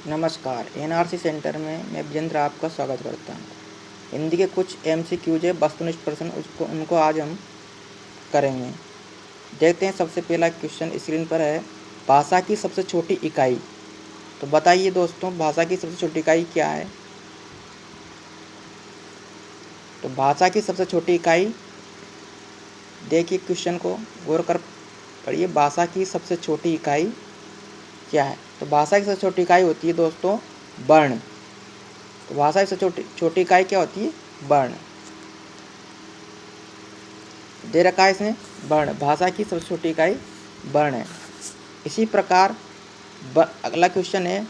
नमस्कार। NRC centre में मैं विजेंद्र आपका स्वागत करता हूँ। हिंदी के कुछ एमसीक्यूज है, वस्तुनिष्ठ प्रश्न, उनको आज हम करेंगे। देखते हैं, सबसे पहला क्वेश्चन स्क्रीन पर है, भाषा की सबसे छोटी इकाई। तो बताइए दोस्तों, भाषा की सबसे छोटी इकाई क्या है? तो भाषा की सबसे छोटी इकाई, देखिए क्वेश्चन को गौर कर पढ़िए। भाषा की सबसे छोटी इकाई क्या है? तो भाषा की सबसे छोटी इकाई होती है दोस्तों वर्ण। तो भाषा की सबसे छोटी इकाई क्या होती है? वर्ण। दे रखा है इसमें वर्ण। भाषा की सबसे छोटी इकाई वर्ण है। इसी प्रकार अगला क्वेश्चन है,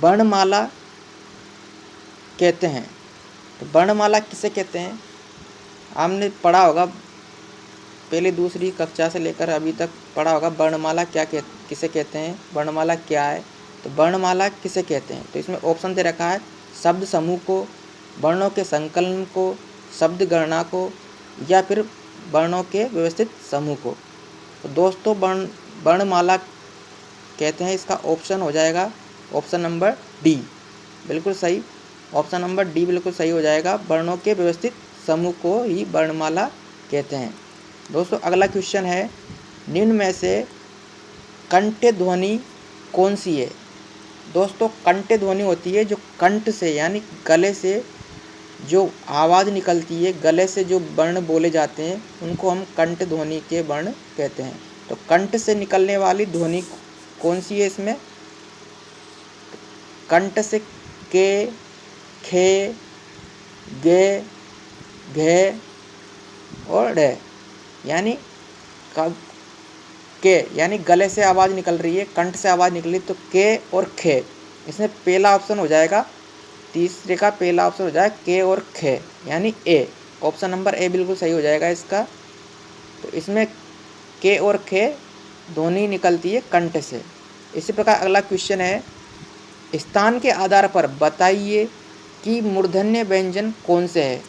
वर्णमाला कहते हैं। तो वर्णमाला किसे कहते हैं? आपने पढ़ा होगा, पहले दूसरी कक्षा से लेकर अभी तक पढ़ा होगा, वर्णमाला किसे कहते हैं, वर्णमाला क्या है। तो वर्णमाला किसे कहते हैं? तो इसमें ऑप्शन दे रखा है, शब्द समूह को, वर्णों के संकलन को, शब्द गणना को, या फिर वर्णों के व्यवस्थित समूह को। तो दोस्तों वर्णमाला कहते हैं, इसका ऑप्शन हो जाएगा ऑप्शन नंबर डी, बिल्कुल सही। ऑप्शन नंबर डी बिल्कुल सही हो जाएगा। वर्णों के व्यवस्थित समूह को ही वर्णमाला कहते हैं। दोस्तों अगला क्वेश्चन है, निम्न में से कंठ ध्वनि कौन सी है? दोस्तों कंठ ध्वनि होती है जो कंठ से यानी गले से जो आवाज़ निकलती है, गले से जो वर्ण बोले जाते हैं, उनको हम कंठ ध्वनि के वर्ण कहते हैं। तो कंठ से निकलने वाली ध्वनि कौन सी है इसमें? कंठ से के, खे, गे, घे और ढे, यानी के यानी गले से आवाज़ निकल रही है, कंठ से आवाज़ निकली, तो के और खे। इसमें पहला ऑप्शन हो जाएगा, तीसरे का पहला ऑप्शन हो जाएगा के और खे, यानी ए। ऑप्शन नंबर ए बिल्कुल सही हो जाएगा इसका। तो इसमें के और खे ध्वनि निकलती है कंठ से। इसी प्रकार अगला क्वेश्चन है, स्थान के आधार पर बताइए कि मूर्धन्य व्यंजन कौन से है?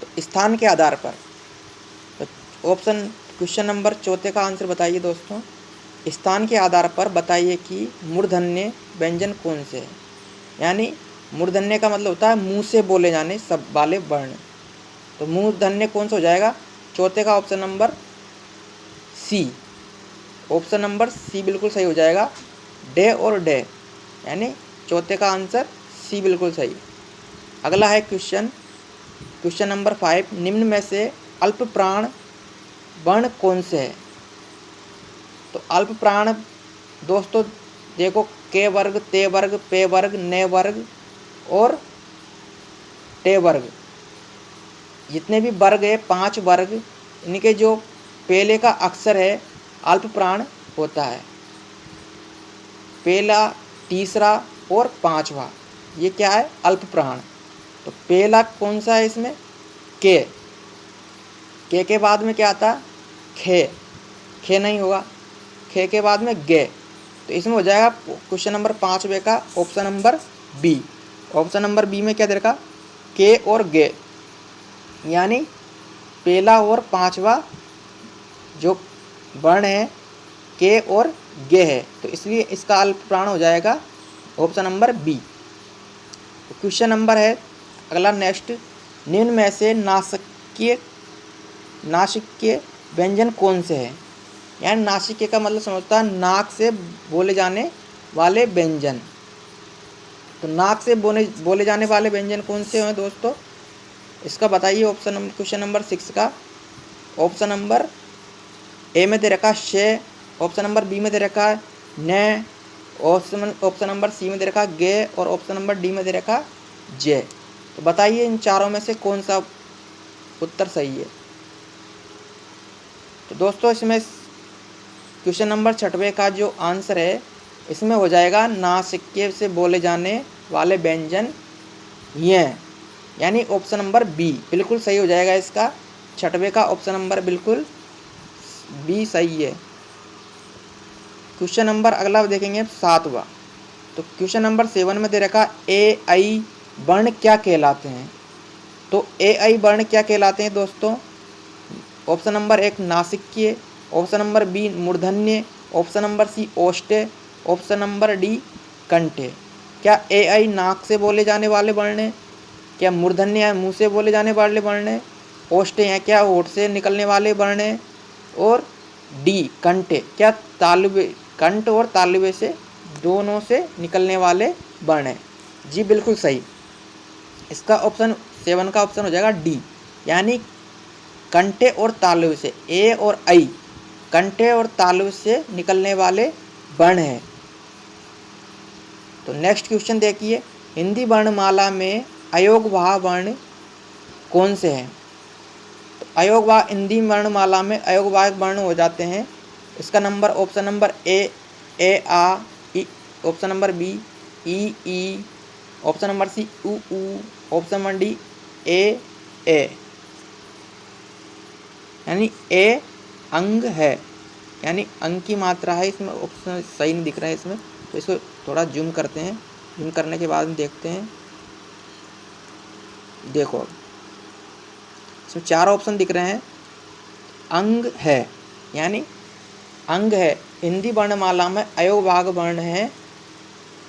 तो स्थान के आधार पर, तो ऑप्शन क्वेश्चन नंबर चौथे का आंसर बताइए दोस्तों। स्थान के आधार पर बताइए कि मूर्धन्य व्यंजन कौन से है। यानी मूर्धन्य का मतलब होता है मुंह से बोले जाने सब वाले वर्ण। तो मूर्धन्य कौन सा हो जाएगा? चौथे का option number C. Option number C बिल्कुल सही हो जाएगा। डे और डे, यानी चौथे का आंसर सी बिल्कुल सही। अगला है क्वेश्चन नंबर 5, निम्न में से अल्प प्राण वर्ण कौन से है? तो अल्प प्राण दोस्तों देखो, के वर्ग, ते वर्ग, पे वर्ग, ने वर्ग और टे वर्ग, जितने भी वर्ग है 5 वर्ग, इनके जो पहले का अक्षर है अल्प प्राण होता है। पहला, तीसरा और पांचवा, ये क्या है? अल्प प्राण। तो पहला कौन सा है इसमें? के बाद में क्या आता? खे नहीं होगा। खे के बाद में गे। तो इसमें हो जाएगा क्वेश्चन नंबर 5 का option number B. Option number B में क्या दे रखा? के और गे, यानी पहला और पांचवा जो वर्ण है के और गे है, तो इसलिए इसका अल्प प्राण हो जाएगा ऑप्शन नंबर बी। तो क्वेश्चन नंबर है अगला नेक्स्ट, निम्न में से नासिक्य व्यंजन कौन से हैं? यानी नासिक्य का मतलब समझता है नाक से बोले जाने वाले व्यंजन। तो नाक से बोले जाने वाले व्यंजन कौन से हैं दोस्तों? इसका बताइए। क्वेश्चन नंबर 6 का ऑप्शन नंबर ए में दे रखा शे, ऑप्शन नंबर बी में दे रखा ने, ऑप्शन नंबर सी में दे रखा गे और ऑप्शन नंबर डी में दे रखा जे। तो बताइए इन चारों में से कौन सा उत्तर सही है? तो दोस्तों इसमें क्वेश्चन नंबर 6 का जो आंसर है इसमें हो जाएगा नासिक्य से बोले जाने वाले व्यंजन ये हैं, यानी ऑप्शन नंबर बी बिल्कुल सही हो जाएगा इसका। 6 का ऑप्शन नंबर बिल्कुल बी सही है। क्वेश्चन नंबर अगला देखेंगे 7वां। तो क्वेश्चन नंबर 7 में दे रखा ए आई वर्ण क्या कहलाते हैं? तो ए आई वर्ण क्या कहलाते हैं दोस्तों? ऑप्शन नंबर 1 नासिक्य, ऑप्शन नंबर बी मूर्धन्य, ऑप्शन नंबर सी ओष्ठ्य, ऑप्शन नंबर डी कंठ्य। क्या ए आई नाक से बोले जाने वाले वर्ण हैं? क्या मूर्धन्य है मुंह से बोले जाने वाले वर्ण हैं? ओष्ठे हैं क्या होठ से निकलने वाले वर्ण हैं? और डी कंठे क्या तालुबे कंठ और तालुबे से दोनों से निकलने वाले वर्ण हैं? जी बिल्कुल सही। इसका ऑप्शन 7 का ऑप्शन हो जाएगा डी, यानी कंठे और तालुबे से, ए और आई कंठे और तालुबे से निकलने वाले वर्ण हैं। तो नेक्स्ट क्वेश्चन देखिए, हिंदी वर्णमाला में अयोगवाह वर्ण कौन से हैं? तो अयोगवाह हिंदी वर्णमाला में अयोगवाह वर्ण हो जाते हैं। इसका नंबर ऑप्शन नंबर ए आ ई, ऑप्शन नंबर बी ई, ऑप्शन नंबर सी उ, ऑप्शन नंबर डी ए, यानी ए अंग है, यानी अंग की मात्रा है इसमें। ऑप्शन सही नहीं दिख रहा है इसमें, तो इसको थोड़ा जूम करते हैं। जूम करने के बाद में देखते हैं। देखो इसमें 4 ऑप्शन दिख रहे हैं। अंग है, यानी अंग है, हिंदी वर्णमाला में अयोगवाह वर्ण है,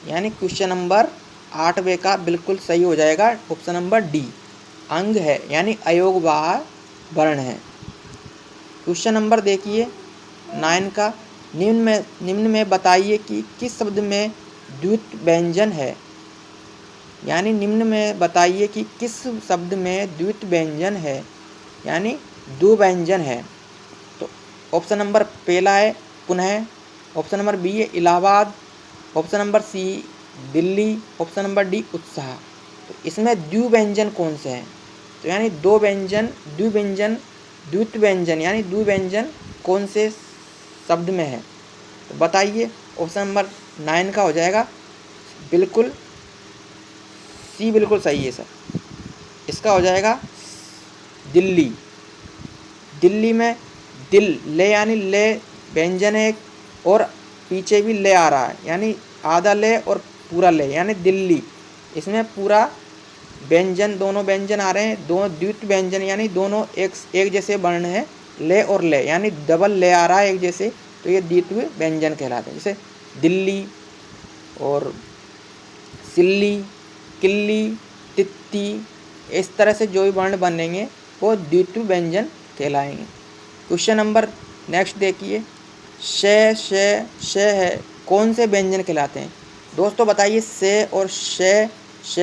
यानी क्वेश्चन नंबर 8वें का बिल्कुल सही हो जाएगा ऑप्शन नंबर डी, अंग है यानी अयोगवाह वर्ण है। क्वेश्चन नंबर देखिए 9 का, निम्न में बताइए कि किस शब्द में द्वित्व व्यंजन है, यानी निम्न में बताइए कि किस शब्द में द्वित्व व्यंजन है, यानी दो व्यंजन है। तो ऑप्शन नंबर पहला है पुनः, ऑप्शन नंबर बी है Allahabad, option number C Delhi, option number D उत्साह। तो इसमें द्विव्यंजन कौन से हैं? तो यानी दो व्यंजन, द्विव्यंजन, द्वित्व व्यंजन यानी द्विव्यंजन कौन से शब्द में है? तो बताइए। ऑप्शन नंबर 9 का हो जाएगा बिल्कुल सी, बिल्कुल सही है सर। इसका हो जाएगा दिल्ली। दिल्ली में दिल ले यानी ले व्यंजन है और पीछे भी ले आ रहा है, यानी आधा ले और पूरा ले, यानी दिल्ली। इसमें पूरा व्यंजन, दोनों व्यंजन आ रहे हैं, दोनों द्वित्व व्यंजन यानी दोनों एक जैसे वर्ण है, ले और ले यानी डबल ले आ रहा है एक जैसे, तो ये द्वित्व व्यंजन कहलाते हैं। जैसे दिल्ली और सिल्ली, किल्ली, तित्ती, इस तरह से जो भी वर्ण बनेंगे वो द्वित्व व्यंजन कहलाएंगे। क्वेश्चन नंबर नेक्स्ट देखिए, श है कौन से व्यंजन कहलाते हैं? दोस्तों बताइए, से और श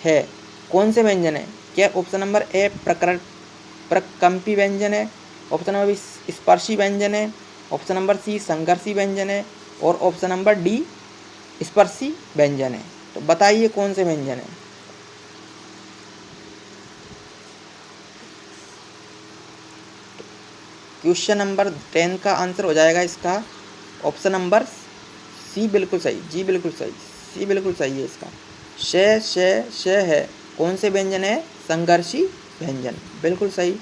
है कौन से व्यंजन है? क्या ऑप्शन नंबर ए प्रकंपी व्यंजन है, ऑप्शन नंबर बी स्पर्शी व्यंजन है, ऑप्शन नंबर सी संघर्षी व्यंजन है, और ऑप्शन नंबर डी स्पर्शी व्यंजन है। तो बताइए कौन से व्यंजन है? क्वेश्चन नंबर 10 का आंसर हो जाएगा इसका ऑप्शन नंबर सी, बिल्कुल सही। जी बिल्कुल सही, सी बिल्कुल सही है इसका। श है कौन से व्यंजन है? संघर्षी व्यंजन, बिल्कुल सही।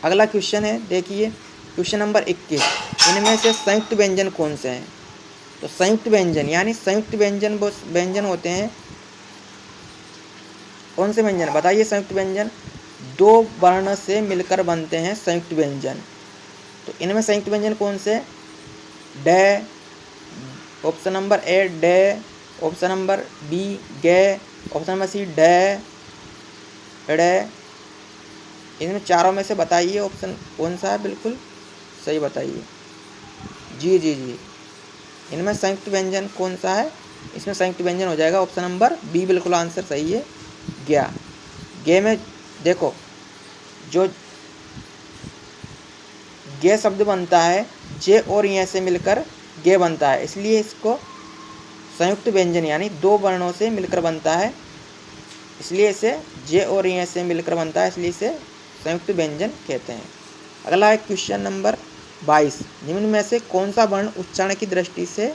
अगला क्वेश्चन है देखिए, क्वेश्चन नंबर 21, इनमें से संयुक्त व्यंजन कौन से हैं? तो संयुक्त व्यंजन यानी संयुक्त व्यंजन वो व्यंजन होते हैं, कौन से व्यंजन बताइए? संयुक्त व्यंजन दो वर्ण से मिलकर बनते हैं संयुक्त व्यंजन। तो इनमें संयुक्त व्यंजन कौन से? डे, ऑप्शन नंबर ए डे, ऑप्शन नंबर बी गे, ऑप्शन नंबर सी डे, इनमें चारों में से बताइए ऑप्शन कौन सा है बिल्कुल सही बताइए। जी, इनमें संयुक्त व्यंजन कौन सा है? इसमें संयुक्त व्यंजन हो जाएगा ऑप्शन नंबर बी, बिल्कुल आंसर सही है, गया। गे में देखो, जो गे शब्द बनता है जे और ये से मिलकर गे बनता है, इसलिए इसको संयुक्त व्यंजन यानी दो वर्णों से मिलकर बनता है, इसलिए इसे जे और ये से मिलकर बनता है, इसलिए इसे संयुक्त व्यंजन कहते हैं। अगला है क्वेश्चन नंबर 22, निम्न में से कौन सा वर्ण उच्चारण की दृष्टि से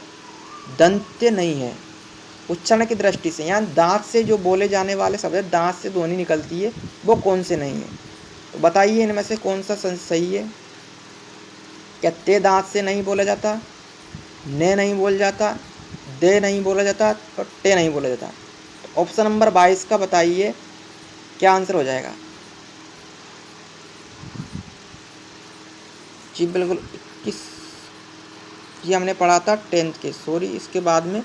दंत्य नहीं है? उच्चारण की दृष्टि से यहाँ दांत से जो बोले जाने वाले शब्द है, दांत से ध्वनि निकलती है, वो कौन से नहीं है? तो बताइए इनमें से कौन सा सही है? क्या ते दांत से नहीं बोला जाता, ने नहीं बोल जाता, दे नहीं बोला जाता और टे नहीं बोला जाता? तो ऑप्शन नंबर 22 का बताइए क्या आंसर हो जाएगा? जी बिल्कुल 21 ये हमने पढ़ा था 10th के, सॉरी इसके बाद में